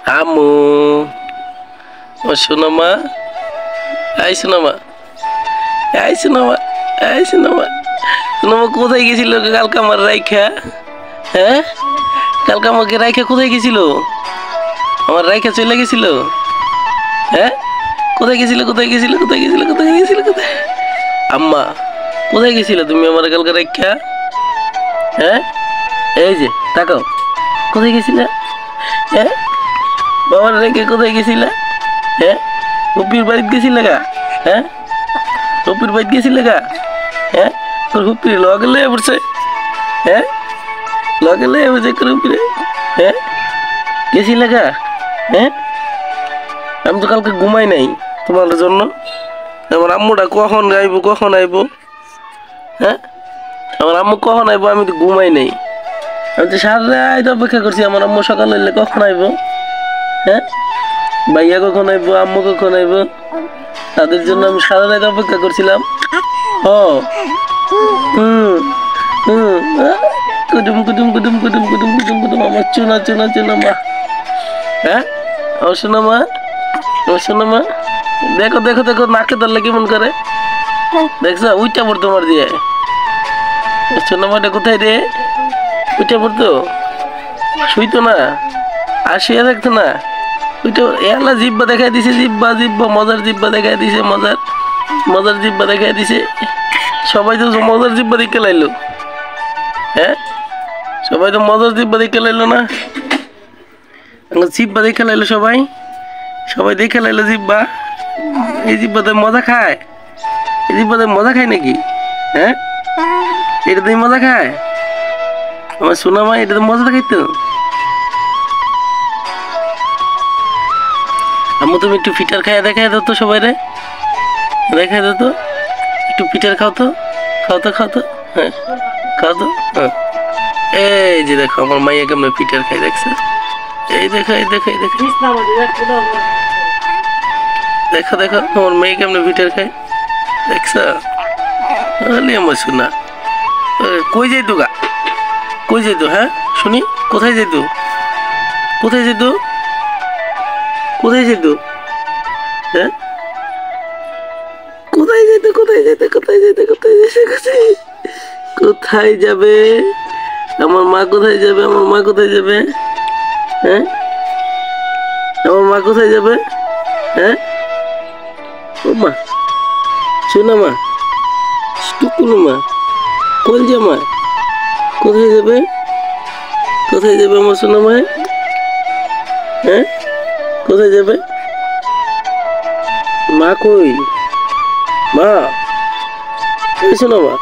আম্মু, ও শোনো মা, এই শোনো মা, এই শোনো মা, এই শোনো মা, শোনো মা, কোথায় গেছিল কালকে আমার রাইখা? হ্যাঁ, কালকে আমাকে রাইখা কোথায় গেছিল? আমার রাইখা চলে গেছিল। হ্যাঁ, কোথায় গেছিল, কোথায় গেছিল, কোথায় গেছিল, কোথায় গেছিল, কোথায়? আম্মা, কোথায় গেছিল তুমি আমার কালকে রাইখা? হ্যাঁ, এই যে তাকাও, কোথায় গেছিল? হ্যাঁ, বাবার রেখে কোথায় গেছিল? হ্যাঁ, হুপির বাড়িতে গেছিল গা? হ্যাঁ, হুপির বাড়িতে গেছিল গা? হ্যাঁ, তোর হুপির লগে লয়ে পড়ছে। হ্যাঁ, লগে লয়ে পড়ছে তোর হুপিরে। হ্যাঁ, গেছিল গা? হ্যাঁ, আমি তো কালকে ঘুমাই নাই তোমার জন্য। আমার আম্মুটা কখন আইবো, কখন আইবো? হ্যাঁ, আমার আম্মু কখন আইবো, আমি তো ঘুমাই নাই। আমি তো সারা রাত অপেক্ষা করছি আমার আম্মু সকাল হইলে কখন আইবো। হ্যাঁ, ভাইয়া কখন আইবো, আম্মু কখন আইবো, তাদের জন্য আমি সারা রাত অপেক্ষা করছিলাম। ও হুম হুম কুটুম কুটুম কুটুম কুটুম কুটুম কুটুম কুটুম আমার চুনা চুনা চুনা মা। হ্যাঁ, ও শোনো মা, ও শোনো মা, দেখো দেখো দেখো নাকে ধরলে কেমন করে, দেখছো উইটা পড়তো আমার দিয়ে। শোনো মাটা কোথায় রে? উইটা পড়তো, শুইতো না, আর শুয়ে থাকতো না। ওইটা এলা জিব্বা দেখাই দিছে, জিব্বা জিব্বা মজার জিব্বা দেখাই দিছে, মজার মজার জিব্বা দেখাই দিছে। সবাই তো মজার জিব্বা দেখে লাইলো। হ্যাঁ, সবাই তো মজার জিব্বা দেখে লাইলো না, জিব্বা দেখে লাইলো সবাই, সবাই দেখে লাইলো জিব্বা। এই জিব্বাতে মজা খায়, এই জিব্বাতে মজা খায় নাকি? হ্যাঁ, এটাতে মজা খায় আমার সোনা মা, এটাতে মজা খাইতো। আম্মু তুমি একটু ফিটার খাইয়া দেখাই দাও তো সবাই রে, দেখাই দাও তো একটু পিঠার, খাও তো, খাও তো, খাও তো। হ্যাঁ, খাও তো। হ্যাঁ, এই যে দেখো আমার মাইয়া কেমন পিঠার খাই, দেখছো? এই দেখো, এই দেখো, এই দেখো, দেখো দেখো আমার মেয়ে কেমন পিঠার খাই, দেখছো? আমার শোনা কই যাইতো গা, কই যাইতো? হ্যাঁ, শুনি কোথায় যাইতো, কোথায় যেত, কোথায় যেত? হ্যাঁ, কোথায় যেতে, কোথায় যেতে, কোথায় যেতে, কোথায় যেতে, কোথায় কোথায় যাবে আমার মা, কোথায় যাবে আমার মা, কোথায় যাবে? হ্যাঁ, আমার মা কোথায় যাবে? হ্যাঁ, ও মা, শোনা মা, টুকুনো মা, কলজা মা, কোথায় যাবে, কোথায় যাবে আমার সোনা মা? হ্যাঁ, কোথায় যাবে? মা কই, মা, শোনা মা,